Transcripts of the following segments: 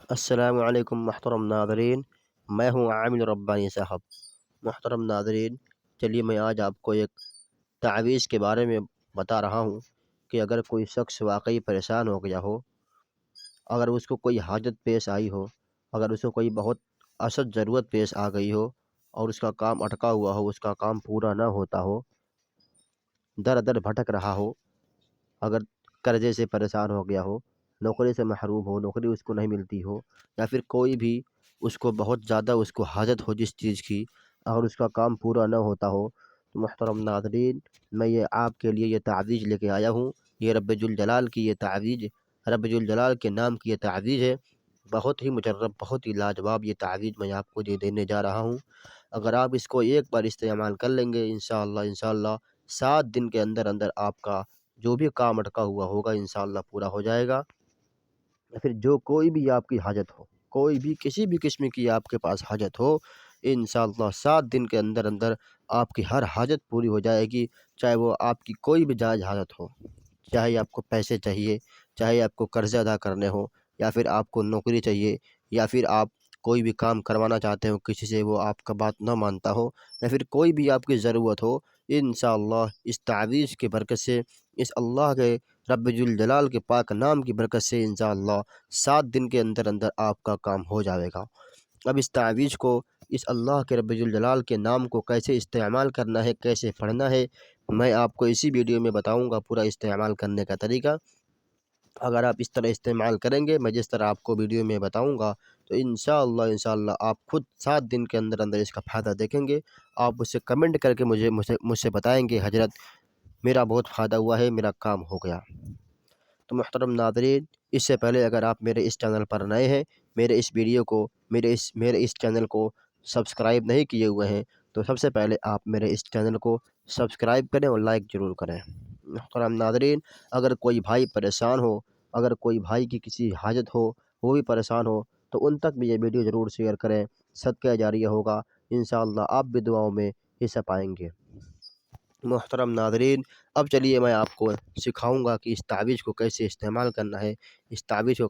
السلام علیکم محترم ناظرین، میں ہوں عامل ربانی صاحب۔ محترم ناظرین، چلیے میں آج آپ کو ایک تعویذ کے بارے میں بتا رہا ہوں کہ اگر کوئی شخص واقعی پریشان ہو گیا ہو، اگر اس کو کوئی حاجت پیش آئی ہو، اگر اس کو کوئی بہت اشد ضرورت پیش آ گئی ہو اور اس کا کام اٹکا ہوا ہو، اس کا کام پورا نہ ہوتا ہو، در در بھٹک رہا ہو، اگر قرضے سے پریشان ہو گیا ہو، نوکری سے محروم ہو، نوکری اس کو نہیں ملتی ہو، یا پھر کوئی بھی اس کو بہت زیادہ اس کو حاجت ہو جس چیز کی، اگر اس کا کام پورا نہ ہوتا ہو، تو محترم ناظرین، میں یہ آپ کے لیے یہ تعویذ لے کے آیا ہوں۔ یہ رب ذوالجلال کی یہ تعویذ، رب ذوالجلال کے نام کی یہ تعویذ ہے۔ بہت ہی مجرب، بہت ہی لاجواب یہ تعویذ میں آپ کو دینے جا رہا ہوں۔ اگر آپ اس کو ایک بار استعمال کر لیں گے، انشاءاللہ 7 دن کے اندر اندر آپ کا جو بھی کام اٹکا ہوا ہوگا انشاءاللہ پورا ہو جائے گا۔ یا پھر جو کوئی بھی آپ کی حاجت ہو، کوئی بھی کسی بھی قسم کی آپ کے پاس حاجت ہو، انشاءاللہ 7 دن کے اندر اندر آپ کی ہر حاجت پوری ہو جائے گی، چاہے وہ آپ کی کوئی بھی جائز حاجت ہو، چاہے آپ کو پیسے چاہیے، چاہے آپ کو قرض ادا کرنے ہو، یا پھر آپ کو نوکری چاہیے، یا پھر آپ کوئی بھی کام کروانا چاہتے ہو کسی سے، وہ آپ کا بات نہ مانتا ہو، یا پھر کوئی بھی آپ کی ضرورت ہو، انشاءاللہ اس تعویذ کی برکت سے، اس اللہ کے رب ذوالجلال کے پاک نام کی برکت سے انشاءاللہ 7 دن کے اندر اندر آپ کا کام ہو جائے گا۔ اب اس تعویذ کو، اس اللہ کے رب ذوالجلال کے نام کو کیسے استعمال کرنا ہے، کیسے پڑھنا ہے، میں آپ کو اسی ویڈیو میں بتاؤں گا پورا استعمال کرنے کا طریقہ۔ اگر آپ اس طرح استعمال کریں گے، میں جس طرح آپ کو ویڈیو میں بتاؤں گا، تو انشاءاللہ آپ خود 7 دن کے اندر اندر اس کا فائدہ دیکھیں گے۔ آپ اس سے کمنٹ کر کے مجھ سے بتائیں گے، حضرت میرا بہت فائدہ ہوا ہے، میرا کام ہو گیا۔ تو محترم ناظرین، اس سے پہلے اگر آپ میرے اس چینل پر نئے ہیں، میرے اس ویڈیو کو، میرے اس چینل کو سبسکرائب نہیں کیے ہوئے ہیں، تو سب سے پہلے آپ میرے اس چینل کو سبسکرائب کریں اور لائک ضرور کریں۔ محترم ناظرین، اگر کوئی بھائی پریشان ہو، اگر کوئی بھائی کی کسی حاجت ہو، وہ بھی پریشان ہو، تو ان تک بھی یہ ویڈیو ضرور شیئر کریں، صدقہ جاریہ ہوگا، انشاءاللہ آپ بھی دعاؤں میں حصہ پائیں گے۔ محترم ناظرین، اب چلیے میں آپ کو سکھاؤں گا کہ اس تعویذ کو کیسے استعمال کرنا ہے، اس تعویذ کو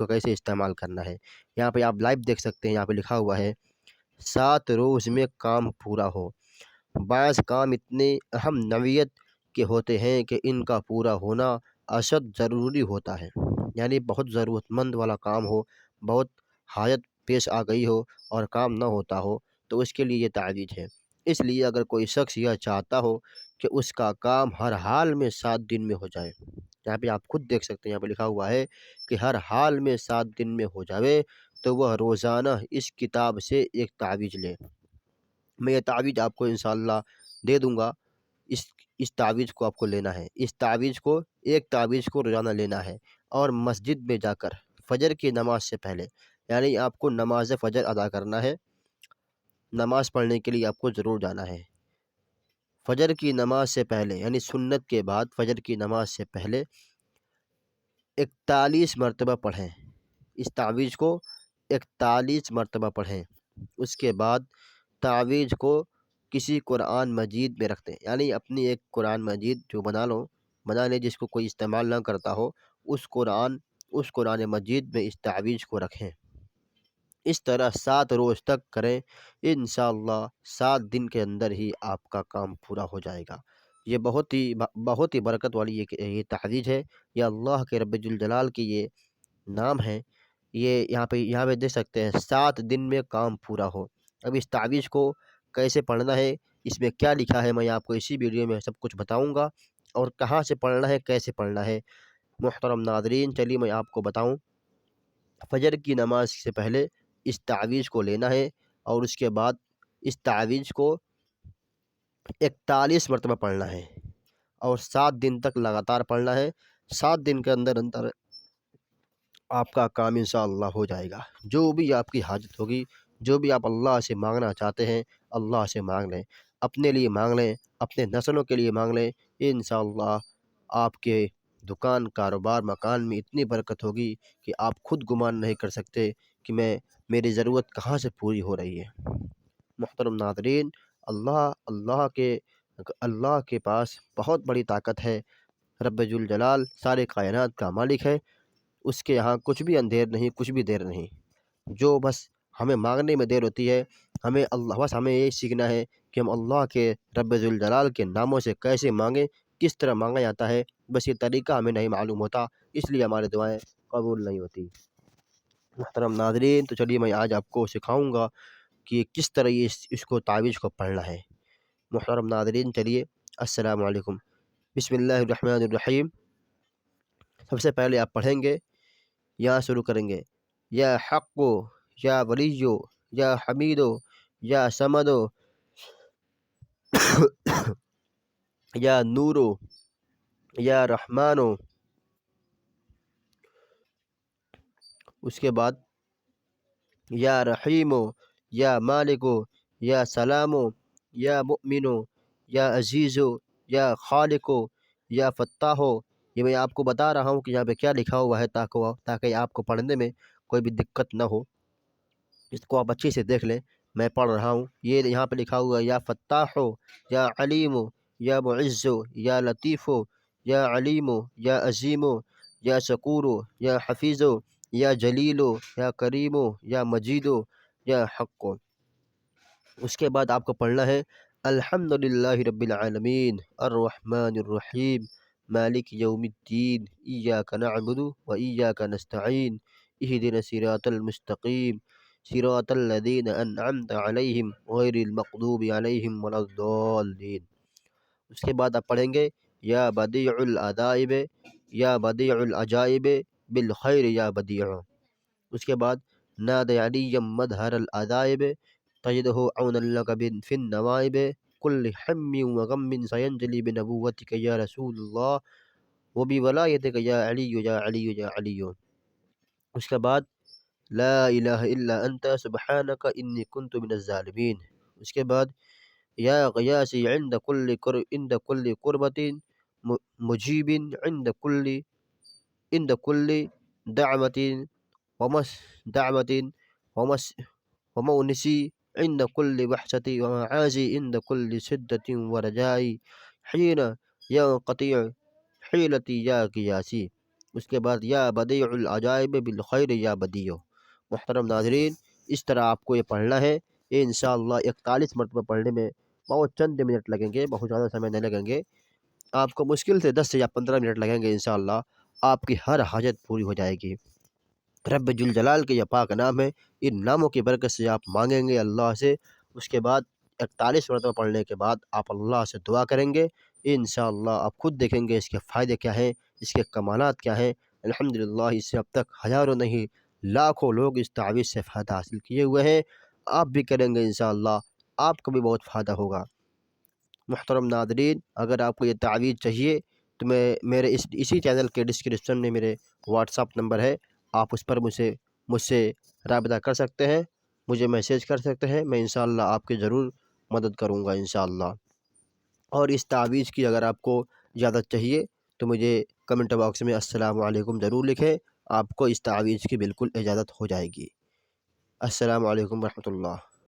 کیسے استعمال کرنا ہے۔ یہاں پہ آپ لائیو دیکھ سکتے ہیں، یہاں پہ لکھا ہوا ہے 7 روز میں کام پورا ہو۔ بعض کام اتنے اہم نوعیت کے ہوتے ہیں کہ ان کا پورا ہونا اشد ضروری ہوتا ہے، یعنی بہت ضرورت مند والا کام ہو، بہت حاجت پیش آ گئی ہو اور کام نہ ہوتا ہو، تو اس کے لیے یہ تعویذ ہے۔ اس لیے اگر کوئی شخص یہ چاہتا ہو کہ اس کا کام ہر حال میں 7 دن میں ہو جائے، یہاں پہ آپ خود دیکھ سکتے ہیں، یہاں پہ لکھا ہوا ہے کہ ہر حال میں 7 دن میں ہو جائے، تو وہ روزانہ اس کتاب سے ایک تعویذ لے۔ میں یہ تعویذ آپ کو انشاءاللہ دے دوں گا۔ اس تعویذ کو آپ کو لینا ہے، ایک تعویذ کو روزانہ لینا ہے، اور مسجد میں جا کر فجر کی نماز سے پہلے، یعنی آپ کو نماز فجر ادا کرنا ہے، نماز پڑھنے کے لیے آپ کو ضرور جانا ہے۔ فجر کی نماز سے پہلے، یعنی سنت کے بعد فجر کی نماز سے پہلے 41 مرتبہ پڑھیں، اس تعویذ کو 41 مرتبہ پڑھیں۔ اس کے بعد تعویذ کو کسی قرآن مجید میں رکھ دیں، یعنی اپنی ایک قرآن مجید جو بنا لیں، جس کو کوئی استعمال نہ کرتا ہو، اس قرآن مجید میں اس تعویذ کو رکھیں۔ اس طرح 7 روز تک کریں، انشاءاللہ 7 دن کے اندر ہی آپ کا کام پورا ہو جائے گا۔ یہ بہت ہی برکت والی یہ تعویذ ہے، یہ اللہ کے رب ذوالجلال کی یہ نام ہے۔ یہ یہاں پہ دیکھ سکتے ہیں 7 دن میں کام پورا ہو۔ اب اس تعویذ کو کیسے پڑھنا ہے، اس میں کیا لکھا ہے، میں آپ کو اسی ویڈیو میں سب کچھ بتاؤں گا، اور کہاں سے پڑھنا ہے، کیسے پڑھنا ہے۔ محترم ناظرین، چلیے میں آپ کو بتاؤں۔ فجر کی نماز سے پہلے اس تعویذ کو لینا ہے، اور اس کے بعد اس تعویذ کو 41 مرتبہ پڑھنا ہے، اور 7 دن تک لگاتار پڑھنا ہے۔ 7 دن کے اندر اندر آپ کا کام انشاءاللہ ہو جائے گا۔ جو بھی آپ کی حاجت ہوگی، جو بھی آپ اللہ سے مانگنا چاہتے ہیں، اللہ سے مانگ لیں، اپنے لیے مانگ لیں، اپنے نسلوں کے لیے مانگ لیں، انشاءاللہ آپ کے دکان، کاروبار، مکان میں اتنی برکت ہوگی کہ آپ خود گمان نہیں کر سکتے کہ میری ضرورت کہاں سے پوری ہو رہی ہے۔ محترم ناظرین، اللہ کے پاس بہت بڑی طاقت ہے۔ رب ذوالجلال سارے کائنات کا مالک ہے، اس کے یہاں کچھ بھی اندھیر نہیں، کچھ بھی دیر نہیں۔ جو بس ہمیں مانگنے میں دیر ہوتی ہے، بس ہمیں یہ سیکھنا ہے کہ ہم اللہ کے رب ذوالجلال کے ناموں سے کیسے مانگیں، کس طرح مانگا جاتا ہے، بس یہ طریقہ ہمیں نہیں معلوم ہوتا، اس لیے ہماری دعائیں قبول نہیں ہوتی۔ محترم ناظرین، تو چلیے میں آج آپ کو سکھاؤں گا کہ کس طرح اس کو تعویذ کو پڑھنا ہے۔ محترم ناظرین، چلیے السلام علیکم۔ بسم اللہ الرحمن الرحیم۔ سب سے پہلے آپ پڑھیں گے، یہاں شروع کریں گے، یا حق، یا ولیو، یا حمیدو، یا سمدو، یا نورو، یا رحمانو۔ اس کے بعد یا رحیمو، یا مالکو، یا سلامو، یا مؤمنو، یا عزیزو، یا خالقو، یا فتاحو۔ یہ میں آپ کو بتا رہا ہوں کہ یہاں پہ کیا لکھا ہوا ہے تاکہ آپ کو پڑھنے میں کوئی بھی دقت نہ ہو۔ اس کو آپ اچھے سے دیکھ لیں، میں پڑھ رہا ہوں، یہ یہاں پہ لکھا ہوا ہے، یا فتاحو، یا علیمو، یا معزو، یا لطیفو، یا علیمو، یا عظیمو، یا شکورو، یا حفیظو، یا جلیلو، یا کریمو، یا مجیدو، یا حقو۔ اس کے بعد آپ کو پڑھنا ہے، الحمد للہ رب العالمین الرحمن الرحیم مالک یوم الدین ایاک نعبد و ایاک نستعین اہدنا الصراط المستقیم صراط الذین انعمت علیہم غیر المغضوب علیہم ولا الضالین۔ اس کے بعد آپ پڑھیں گے، یا بدیع العجائب، یا بدیع العجائب بالخیر یا بدیع۔ اس کے بعد نادی علی مظہر العجائب تجدہ عون لک فی النوائب کل ہم و غم سینجلی بنبوتک یا رسول اللہ وبولایتک یا علی یا علی یا علی۔ اس کے بعد لا الہ الا انت سبحانک انی کنت من الظالمین۔ اس کے بعد یا غیاثی عند کل قربت مجیب عند کل دعوت ومونسی عند کل وحشت ومعازی عند کل شدت ورجائی حین ینقطع حیلتی یا قیاسی۔ اس کے بعد یا بدیع العجائب بالخیر یا بدیع۔ محترم ناظرین، اس طرح آپ کو یہ پڑھنا ہے، یہ انشاءاللہ 41 مرتبہ پڑھنے میں بہت چند منٹ لگیں گے، بہت زیادہ سمے نہیں لگیں گے، آپ کو مشکل سے 10 یا 15 منٹ لگیں گے، انشاءاللہ آپ کی ہر حاجت پوری ہو جائے گی۔ رب ذوالجلال کے یہ پاک نام ہے، ان ناموں کی برکت سے آپ مانگیں گے اللہ سے، اس کے بعد 41 مرتبہ پڑھنے کے بعد آپ اللہ سے دعا کریں گے، انشاءاللہ آپ خود دیکھیں گے اس کے فائدے کیا ہیں، اس کے کمالات کیا ہیں۔ الحمدللہ اس سے اب تک ہزاروں نہیں لاکھوں لوگ اس تعویذ سے فائدہ حاصل کیے ہوئے ہیں، آپ بھی کریں گے انشاءاللہ، آپ کو بھی بہت فائدہ ہوگا۔ محترم ناظرین، اگر آپ کو یہ تعویذ چاہیے تو میرے اسی چینل کے ڈسکرپشن میں میرے واٹس ایپ نمبر ہے، آپ اس پر مجھ سے رابطہ کر سکتے ہیں، مجھے میسیج کر سکتے ہیں، میں انشاءاللہ آپ کی ضرور مدد کروں گا انشاءاللہ۔ اور اس تعویذ کی اگر آپ کو اجازت چاہیے تو مجھے کمنٹ باکس میں السلام علیکم ضرور لکھیں، آپ کو اس تعویذ کی بالکل اجازت ہو جائے گی۔ السلام علیکم ورحمۃ اللہ۔